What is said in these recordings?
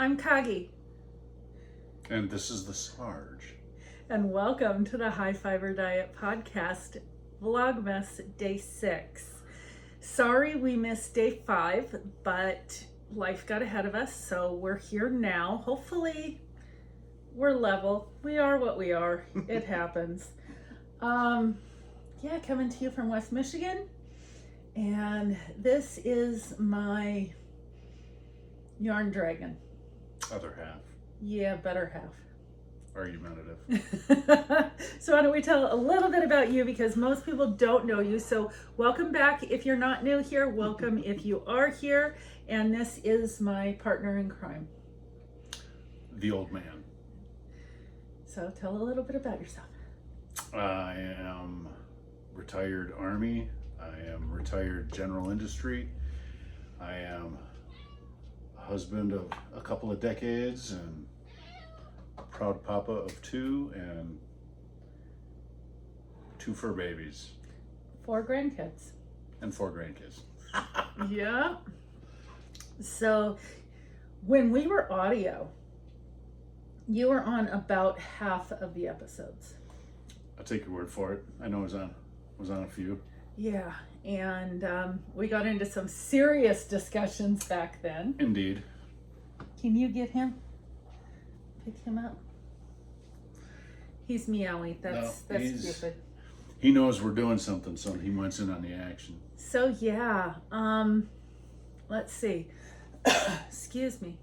I'm Kagi, And this is the Sarge. and welcome to the High Fiber Diet Podcast, Vlogmas Day 6. Sorry we missed Day 5, but life got ahead of us, so we're here now. Hopefully, we're level. We are what we are. It happens. Coming to you from West Michigan, and this is my yarn dragon. Other half. Yeah, better half. Argumentative. So why don't we tell a little bit about you, because most people don't know you. So welcome back if you're not new here. Welcome if you are here. And this is my partner in crime. The old man. So tell a little bit about yourself. I am retired Army. I am retired general industry. I am a husband of a couple of decades and a proud papa of 2 and 2 fur babies 4 grandkids. and 4 grandkids. Yeah. So when we were audio, you were on about half of the episodes. I'll take your word for it. I know I was on a few. Yeah, and we got into some serious discussions back then. Indeed. Can you get him? Pick him up. He's meowing. That's stupid. He knows we're doing something, so he wants in on the action. So yeah, let's see. Excuse me.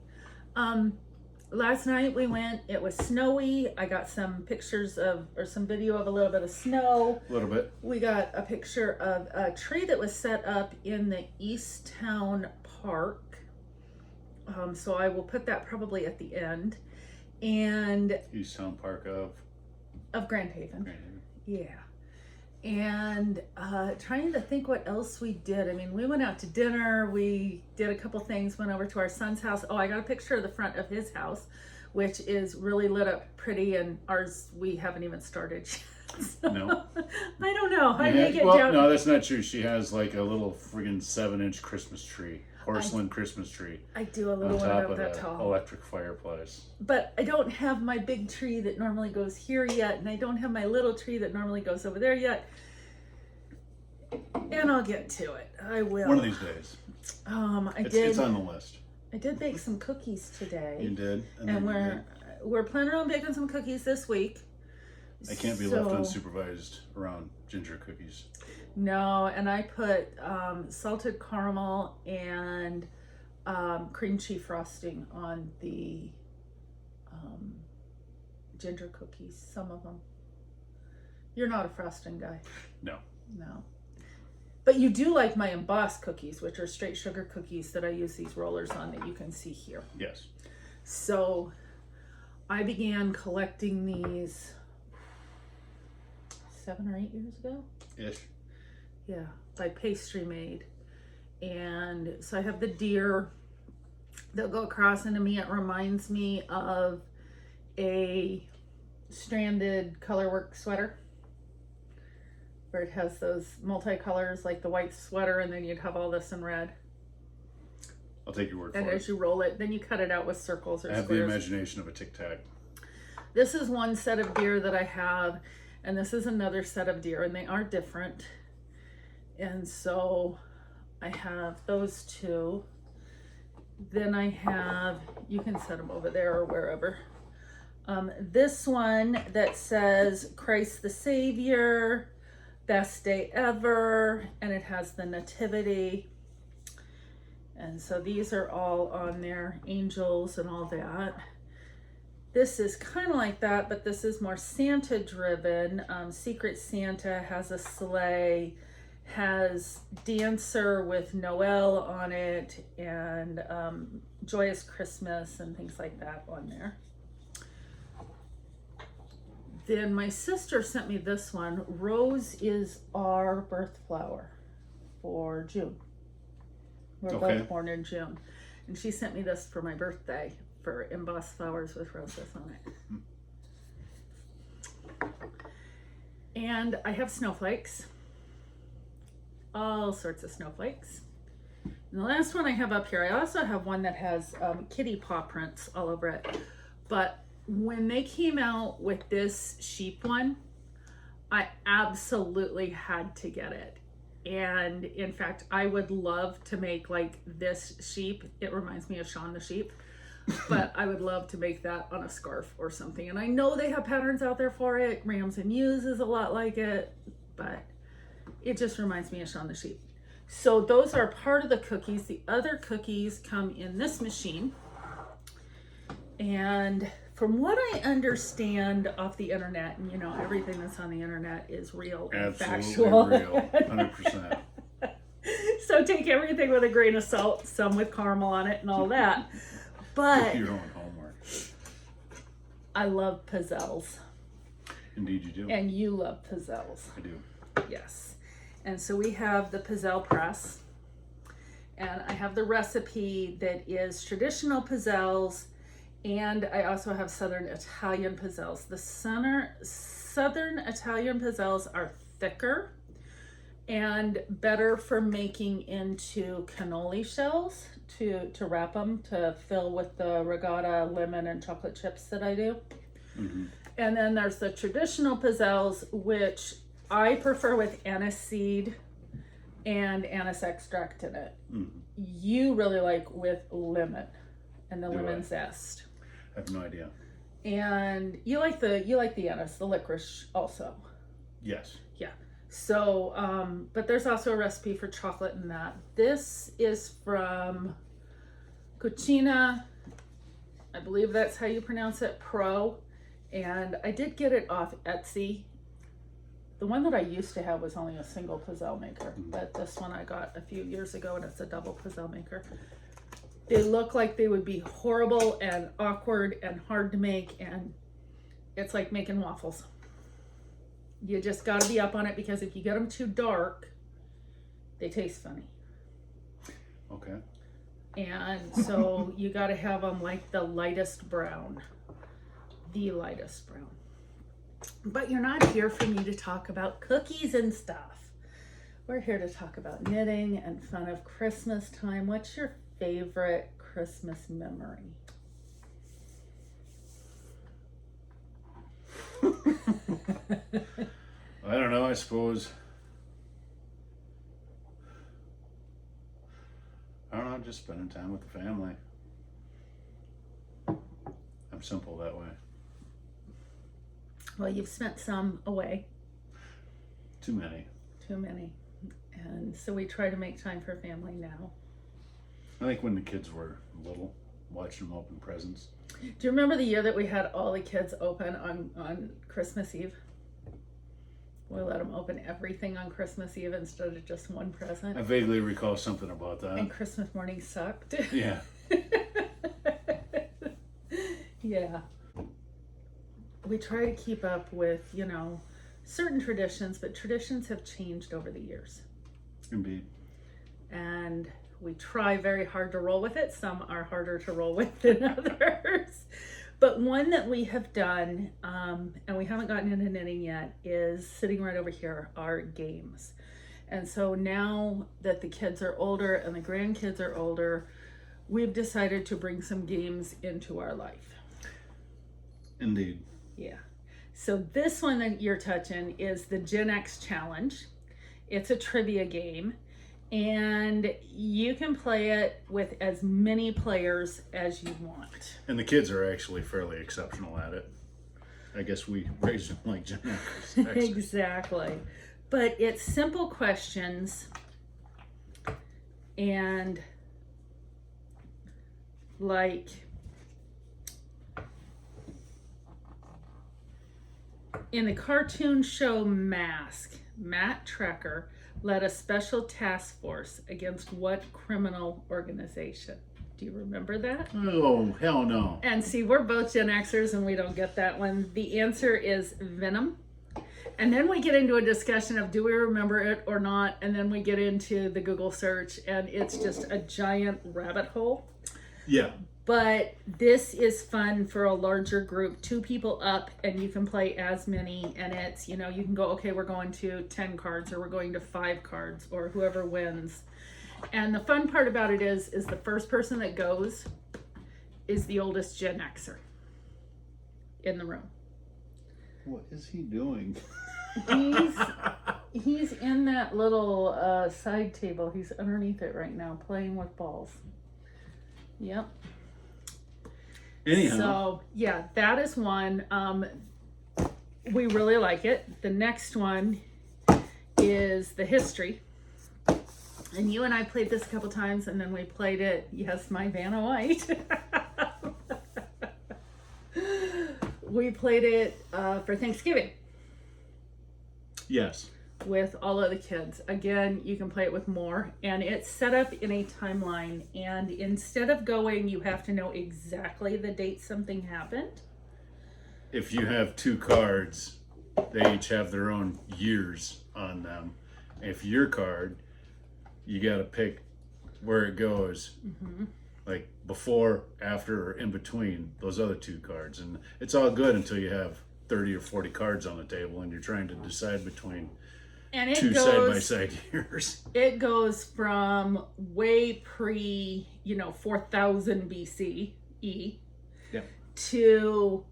Last night we went, it was snowy. I got some pictures or some video of a little bit of snow. A little bit. We got a picture of a tree that was set up in the East Town Park. So I will put that probably at the end. And East Town Park of Grand Haven. Grand Haven. Yeah. And trying to think what else we did. I mean, we went out to dinner. We did a couple things, went over to our son's house. Oh, I got a picture of the front of his house, which is really lit up pretty, and ours, we haven't even started yet. So, No. I don't know. I Yeah, may get well, down. no, that's not true. She has like a little friggin' 7-inch Christmas tree, porcelain Christmas tree, I do a little on one top about of that the tall. electric fireplace. But I don't have my big tree that normally goes here yet, and I don't have my little tree that normally goes over there yet. And I'll get to it. I will. One of these days. It's on the list. I did bake some cookies today. You did, And we're planning on baking some cookies this week. I can't be left unsupervised around ginger cookies. No, and I put salted caramel and cream cheese frosting on the ginger cookies. Some of them. You're not a frosting guy. No. No. But you do like my embossed cookies, which are straight sugar cookies that I use these rollers on that you can see here. Yes. So I began collecting these 7 or 8 years ago. Ish. Yeah, by Pastry Made. And so I have the deer that go across, and to me it reminds me of a stranded colorwork sweater, where it has those multicolors like the white sweater, and then you'd have all this in red. I'll take your word for And it. as you roll it, then you cut it out with circles or I have squares. the imagination of a Tic Tac. This is one set of deer that I have, and this is another set of deer, and they are different. And so I have those 2. Then I have, you can set them over there or wherever. This one that says Christ the Savior, best day ever, and it has the nativity. And so these are all on there, angels and all that. This is kind of like that, but this is more Santa driven. Secret Santa has a sleigh, has Dancer with Noel on it, and Joyous Christmas and things like that on there. Then my sister sent me this one. Rose is our birth flower for June. We're both born in June. And she sent me this for my birthday, for embossed flowers with roses on it. And I have snowflakes. All sorts of snowflakes. And the last one I have up here, I also have one that has kitty paw prints all over it. But when they came out with this sheep one, I absolutely had to get it. And in fact, I would love to make like this sheep. It reminds me of Shaun the Sheep. But I would love to make that on a scarf or something. And I know they have patterns out there for it. Rams and Ewes is a lot like it. But it just reminds me of Shaun the Sheep. So those are part of the cookies. The other cookies come in this machine. And from what I understand off the internet, and you know, everything that's on the internet is real and factual. Real, 100%. So take everything with a grain of salt, some with caramel on it and all that. But your own homework. I love pizzelles. Indeed you do. And you love pizzelles. I do. Yes. And so we have the pizzelle press. And I have the recipe that is traditional pizzelles. And I also have Southern Italian pizzelles. The Southern Italian pizzelles are thicker and better for making into cannoli shells to wrap them, to fill with the regatta, lemon, and chocolate chips that I do. Mm-hmm. And then there's the traditional pizzelles, which I prefer with anise seed and anise extract in it. Mm-hmm. You really like with lemon and the lemon zest. I have no idea. And you like the anise, the licorice also. Yes. Yeah. So, but there's also a recipe for chocolate in that. This is from Cucina, I believe that's how you pronounce it, Pro. And I did get it off Etsy. The one that I used to have was only a single pizzelle maker, but this one I got a few years ago, and it's a double pizzelle maker. They look like they would be horrible and awkward and hard to make, and it's like making waffles. You just got to be up on it, because if you get them too dark, they taste funny. Okay. And so you got to have them like the lightest brown. The lightest brown. But you're not here for me to talk about cookies and stuff. We're here to talk about knitting and fun of Christmas time. What's your favorite Christmas memory? I don't know, I suppose. I don't know, just spending time with the family. I'm simple that way. Well, you've spent some away. Too many. Too many. And so we try to make time for family now. I think when the kids were little, watching them open presents. Do you remember the year that we had all the kids open on Christmas Eve? We let them open everything on Christmas Eve instead of just one present. I vaguely recall something about that. And Christmas morning sucked. Yeah. Yeah. We try to keep up with, you know, certain traditions, but traditions have changed over the years. Indeed. And we try very hard to roll with it. Some are harder to roll with than others. But one that we have done, and we haven't gotten into knitting yet, is sitting right over here, are games. And so now that the kids are older and the grandkids are older, we've decided to bring some games into our life. Indeed. Yeah. So this one that you're touching is the Gen X Challenge. It's a trivia game, and you can play it with as many players as you want. And the kids are actually fairly exceptional at it. I guess we raised them like Gen Xers. Exactly. But it's simple questions, and like, in the cartoon show Mask, Matt Trekker led a special task force against what criminal organization? Do you remember that? Oh, hell no. And see, we're both Gen Xers and we don't get that one. The answer is Venom. And then we get into a discussion of do we remember it or not, and then we get into the Google search, and it's just a giant rabbit hole. Yeah. But this is fun for a larger group, 2 people up, and you can play as many, and it's, you know, you can go, okay, we're going to 10 cards, or we're going to 5 cards, or whoever wins. And the fun part about it is the first person that goes is the oldest Gen Xer in the room. What is he doing? He's in that little side table. He's underneath it right now playing with balls. Yep. Anyhow. So, yeah, that is one. We really like it. The next one is the history. And you and I played this a couple times, and then we played it, yes, my Vanna White. We played it for Thanksgiving. Yes. With all of the kids. Again, you can play it with more, and it's set up in a timeline, and instead of going, you have to know exactly the date something happened. If you have 2 cards, they each have their own years on them. If your card, you got to pick where it goes, like before, after, or in between those other 2 cards. And it's all good until you have 30 or 40 cards on the table and you're trying to decide between and it 2 side-by-side years. It goes from way pre, 4000 BCE to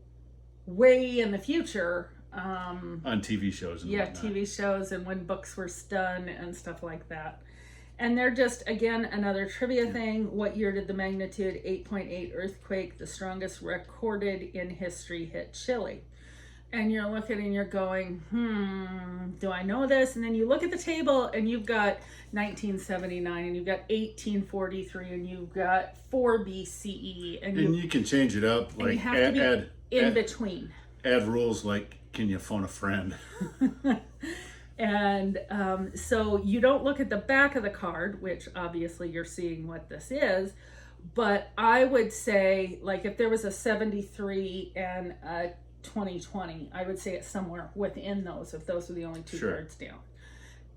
way in the future. On TV shows and whatnot. TV shows and when books were done and stuff like that. And they're just, again, another trivia thing. What year did the magnitude 8.8 earthquake, the strongest recorded in history, hit Chile? And you're looking and you're going, do I know this? And then you look at the table and you've got 1979 and you've got 1843 and you've got 4 BCE. And you can change it up. Like you have to be in between. Add rules like, can you phone a friend? And so you don't look at the back of the card, which obviously you're seeing what this is, but I would say, like, if there was a 73 and a 2020, I would say it's somewhere within those, if those were the only 2 cards down.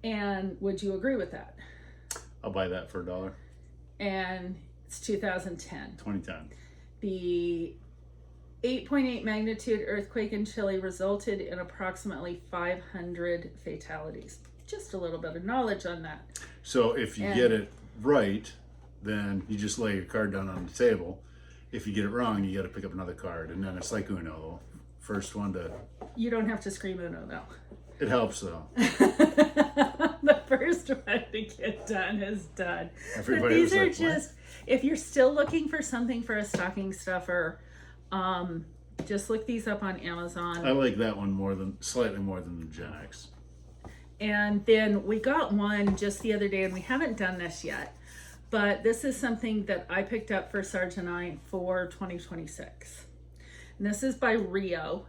And would you agree with that? I'll buy that for $1. And it's 2010. 2010. The 8.8 magnitude earthquake in Chile resulted in approximately 500 fatalities. Just a little bit of knowledge on that. So if you get it right, then you just lay your card down on the table. If you get it wrong, you got to pick up another card. And then it's like Uno. First one to... You don't have to scream Uno, though. It helps, though. The first one to get done is done. Everybody These are like, just... If you're still looking for something for a stocking stuffer... just look these up on Amazon. I like that one slightly more than the Gen X. And then we got one just the other day, and we haven't done this yet, but this is something that I picked up for Sarge and I for 2026. And this is by Rio,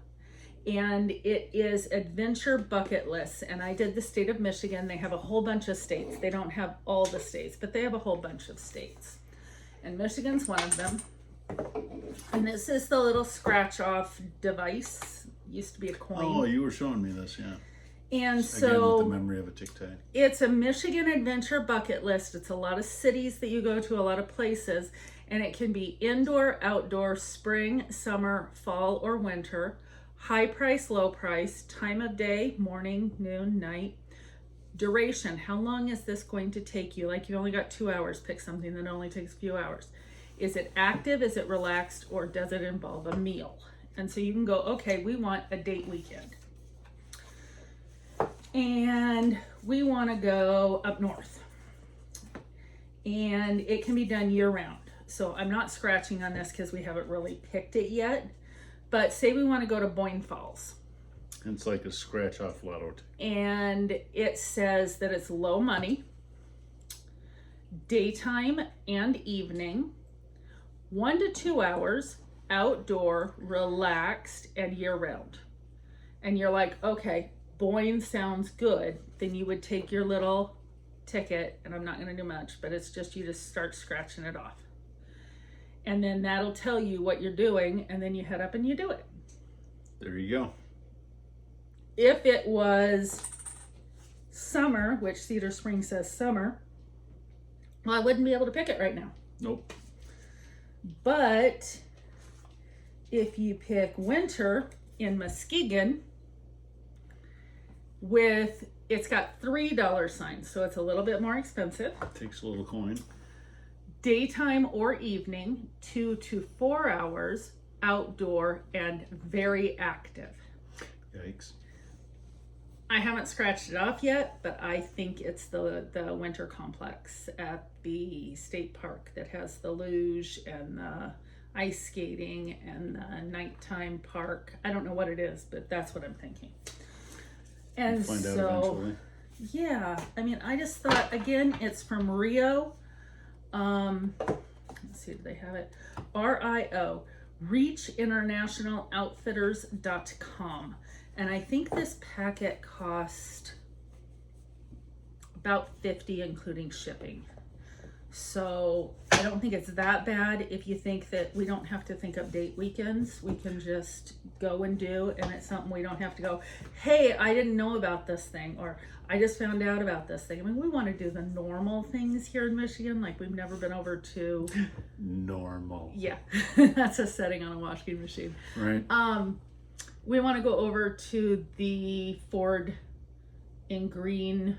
and it is Adventure Bucket List. And I did the state of Michigan. They have a whole bunch of states. They don't have all the states, but they have a whole bunch of states. And Michigan's one of them. And this is the little scratch off device. Used to be a coin. Oh, you were showing me this, yeah. And Again, so with the memory of a tic-tac. It's a Michigan Adventure Bucket List. It's a lot of cities that you go to, a lot of places, and it can be indoor, outdoor, spring, summer, fall, or winter, high price, low price, time of day, morning, noon, night, duration. How long is this going to take you? Like, you only got 2 hours. Pick something that only takes a few hours. Is it active? Is it relaxed? Or does it involve a meal? And so you can go, okay, we want a date weekend. And we want to go up north. And it can be done year round. So I'm not scratching on this because we haven't really picked it yet. But say we want to go to Boyne Falls. It's like a scratch off lotto. And it says that it's low money, daytime and evening, 1 to 2 hours, outdoor, relaxed, and year round. And you're like, okay, Boyne sounds good. Then you would take your little ticket, and I'm not going to do much, but it's just you just start scratching it off. And then that'll tell you what you're doing, and then you head up and you do it. There you go. If it was summer, which Cedar Springs says summer, well, I wouldn't be able to pick it right now. Nope. But if you pick winter in Muskegon with it's got $3 signs, so it's a little bit more expensive. Takes a little coin. Daytime or evening, 2 to 4 hours, outdoor, and very active. Yikes. I haven't scratched it off yet, but I think it's the winter complex at the state park that has the luge and the ice skating and the nighttime park. I don't know what it is, but that's what I'm thinking. And We'll find out so, eventually. yeah, I mean, I just thought, again, it's from Rio. Let's see, do they have it? RIO, reachinternationaloutfitters.com. And I think this packet cost about $50, including shipping. So I don't think it's that bad. If you think that we don't have to think up date weekends, we can just go and do, and it's something we don't have to go, hey, I didn't know about this thing, or I just found out about this thing. I mean, we want to do the normal things here in Michigan, like we've never been over to Normal. Yeah, that's a setting on a washing machine. Right. We want to go over to the Ford in Greenville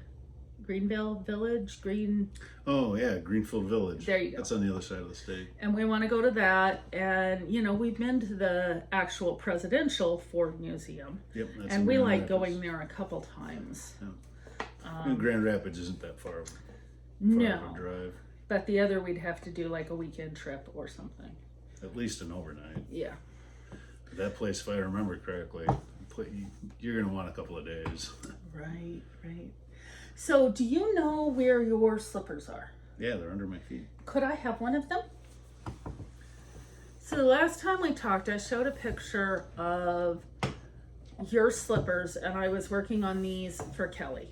Village, Oh yeah, Greenfield Village. There you go. That's on the other side of the state. and we want to go to that. And you know, we've been to the actual presidential Ford Museum, Yep. That's and in we Grand like Rapids. going there a couple times. And Grand Rapids isn't that far. No, Of a drive. but the other we'd have to do like a weekend trip or something. At least an overnight. Yeah. That place, if I remember correctly, you're gonna want a couple of days. Right. So, do you know where your slippers are? Yeah, they're under my feet. Could I have one of them? So the last time we talked, I showed a picture of your slippers, and I was working on these for Kelly.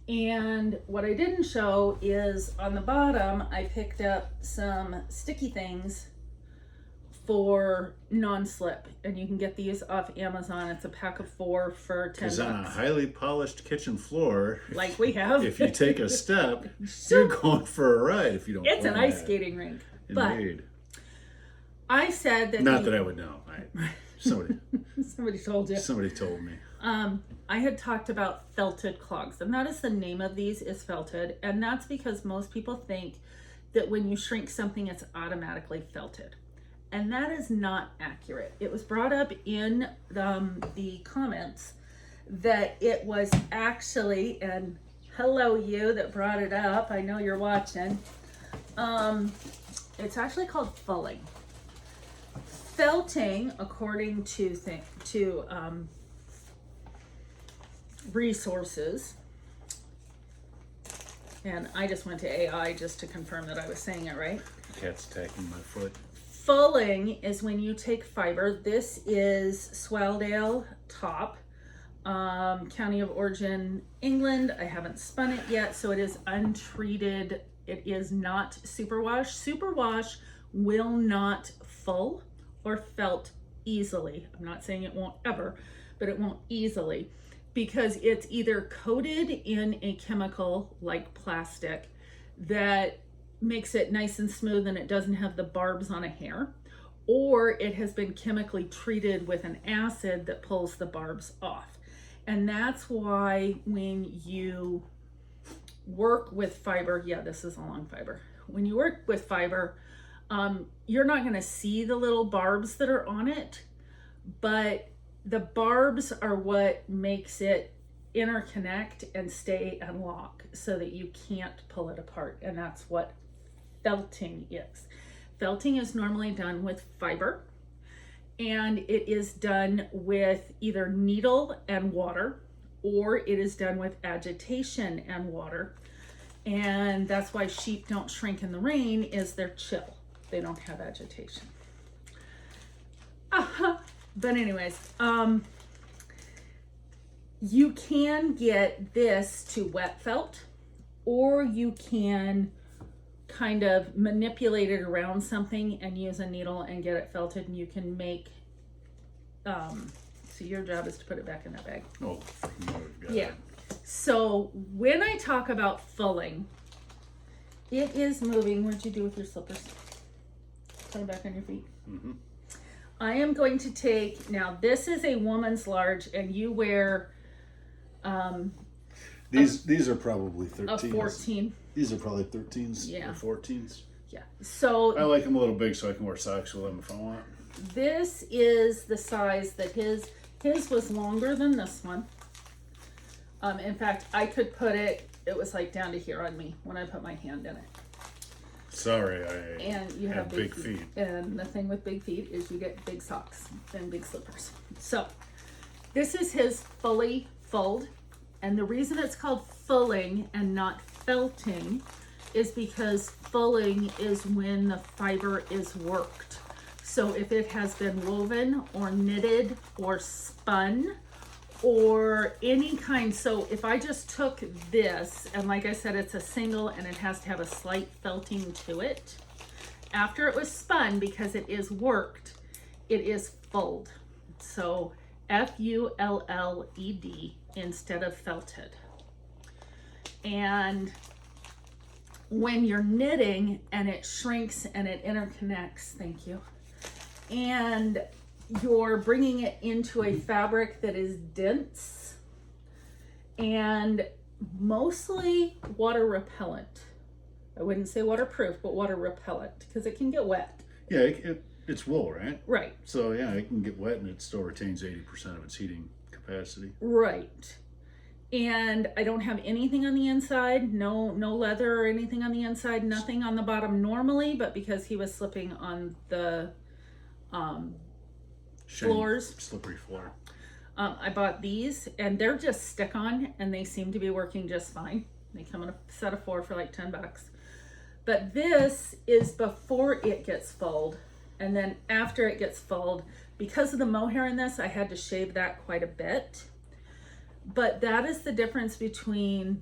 And what I didn't show is on the bottom, I picked up some sticky things for non-slip, and you can get these off Amazon. It's a pack of 4 for $10. Because on a highly polished kitchen floor, Like we have. if you take a step, you're going for a ride if you don't. It's an plan ice that. skating rink. Indeed. But I said that Not that I would know. Somebody told you. somebody told me. I had talked about felted clogs, and that is the name of these, is felted, and that's because most people think that when you shrink something, it's automatically felted. And that is not accurate. It was brought up in the comments that it was actually, and hello you that brought it up, I know you're watching, it's actually called fulling. Felting, according to resources, and I just went to AI just to confirm that I was saying it right. Cat's attacking my foot. Fulling is when you take fiber. This is Swaledale top, county of origin, England. I haven't spun it yet, so it is untreated. It is not superwash. Superwash will not full or felt easily. I'm not saying it won't ever, but it won't easily, because it's either coated in a chemical like plastic that makes it nice and smooth and it doesn't have the barbs on a hair, or it has been chemically treated with an acid that pulls the barbs off. And that's why when you work with fiber, yeah, this is a long fiber. When you work with fiber, you're not going to see the little barbs that are on it, but the barbs are what makes it interconnect and stay and lock so that you can't pull it apart. And that's what felting is. Felting is normally done with fiber, and it is done with either needle and water, or it is done with agitation and water. And that's why sheep don't shrink in the rain, is they're chill. They don't have agitation. But anyways, you can get this to wet felt, or you can kind of manipulate it around something and use a needle and get it felted, and you can make, so your job is to put it back in that bag. Oh, got Yeah. it. So when I talk about fulling, it is moving. What'd you do with your slippers? Put them back on your feet. Mm-hmm. I am going to take, now this is a woman's large, and you wear These are probably A 13s. 14. These are probably 13s Yeah. or 14s. Yeah. So I like them a little big so I can wear socks with them if I want. this is the size that his was longer than this one. In fact, I could put it was like down to here on me when I put my hand in it. Sorry, And you have big feet. And the thing with big feet is you get big socks and big slippers. So this is his fully fulled. And the reason it's called fulling and not felting is because fulling is when the fiber is worked. So if it has been woven or knitted or spun or any kind, so if I just took this, and like I said, it's a single and it has to have a slight felting to it. After it was spun, because it is worked, it is fulled. So Fulled instead of felted. And when you're knitting and it shrinks and it interconnects, thank you, and you're bringing it into a fabric that is dense and mostly water repellent. I wouldn't say waterproof, but water repellent, because it can get wet. Yeah, it's wool, right? Right. So yeah, it can get wet and it still retains 80% of its heating capacity. Right. And I don't have anything on the inside, no leather or anything on the inside, nothing on the bottom normally, but because he was slipping on the floors, slippery floor. I bought these, and they're just stick-on, and they seem to be working just fine. They come in a set of 4 for like $10. But this is before it gets fulled, and then after it gets fulled, because of the mohair in this, I had to shave that quite a bit. But that is the difference between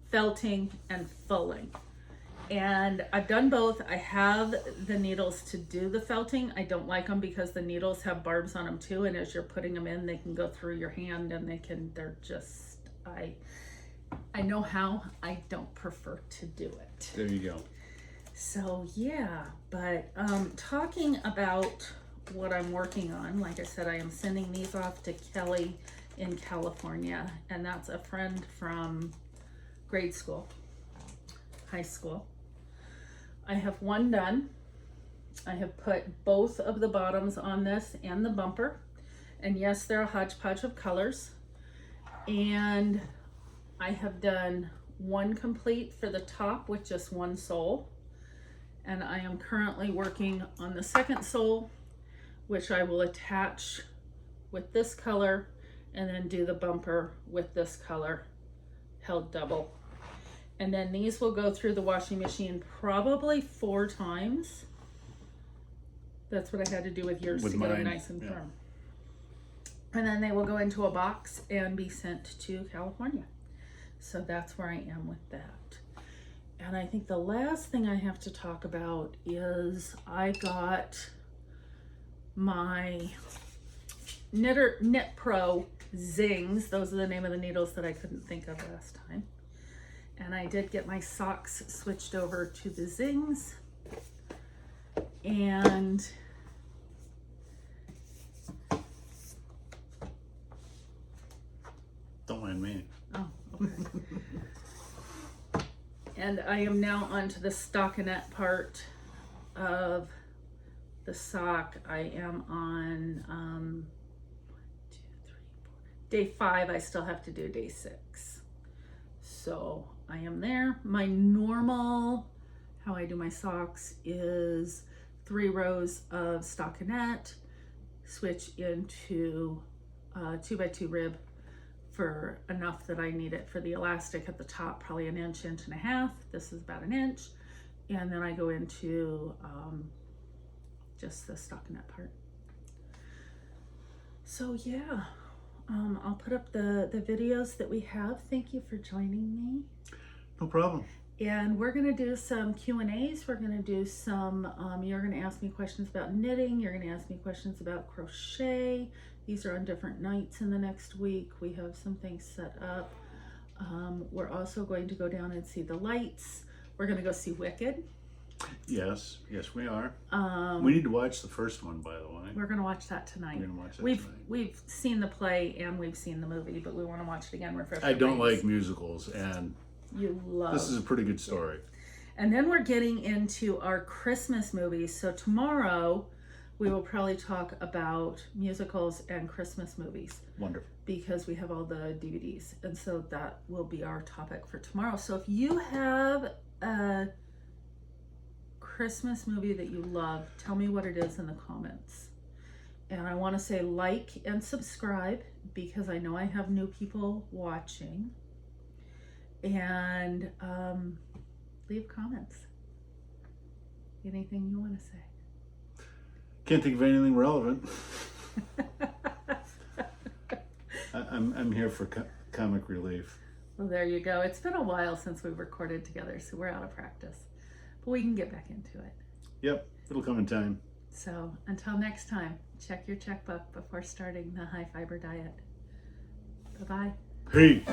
felting and fulling. And I've done both. I have the needles to do the felting. I don't like them because the needles have barbs on them too, and as you're putting them in, they can go through your hand, and they're just, I know how, I don't prefer to do it. There you go. So yeah, but talking about what I'm working on, like I said, I am sending these off to Kelly in California, and that's a friend from grade school, high school. I have one done. I have put both of the bottoms on this and the bumper, and yes, they're a hodgepodge of colors. And I have done one complete for the top with just one sole, and I am currently working on the second sole, which I will attach with this color and then do the bumper with this color held double. And then these will go through the washing machine probably 4 times. That's what I had to do with yours to get them nice and firm. And then they will go into a box and be sent to California. So that's where I am with that. And I think the last thing I have to talk about is I got my Knit Pro Zings. Those are the name of the needles that I couldn't think of last time. And I did get my socks switched over to the Zings. And don't mind me. Oh, okay. And I am now onto the stockinette part of the sock. I am on 1, 2, 3, 4. Day 5. I still have to do day 6. So I am there. My normal, how I do my socks is 3 rows of stockinette, switch into 2x2 rib for enough that I need it for the elastic at the top, probably 1 inch, 1.5 inches. This is about 1 inch. And then I go into just the stockinette part. So yeah, I'll put up the videos that we have. Thank you for joining me. No problem. And we're gonna do some Q&As. We're gonna do some, you're gonna ask me questions about knitting. You're gonna ask me questions about crochet. These are on different nights in the next week. We have some things set up. We're also going to go down and see the lights. We're gonna go see Wicked. Yes, we are. Um, We need to watch the first one, by the way. we're gonna watch that tonight. We're gonna watch that We've tonight. we've seen the play and we've seen the movie, but we want to watch it again. Refresh I our don't brains. like musicals, and You love. this is a pretty good story. And then we're getting into our Christmas movies. So tomorrow we will probably talk about musicals and Christmas movies Wonderful. because we have all the DVDs. And so that will be our topic for tomorrow. So if you have a Christmas movie that you love, tell me what it is in the comments. And I want to say like and subscribe because I know I have new people watching. And leave comments. Anything you want to say? Can't think of anything relevant. I'm here for comic relief. Well, there you go. It's been a while since we've recorded together, so we're out of practice. But we can get back into it. Yep, it'll come in time. So until next time, check your checkbook before starting the high fiber diet. Bye-bye. Peace.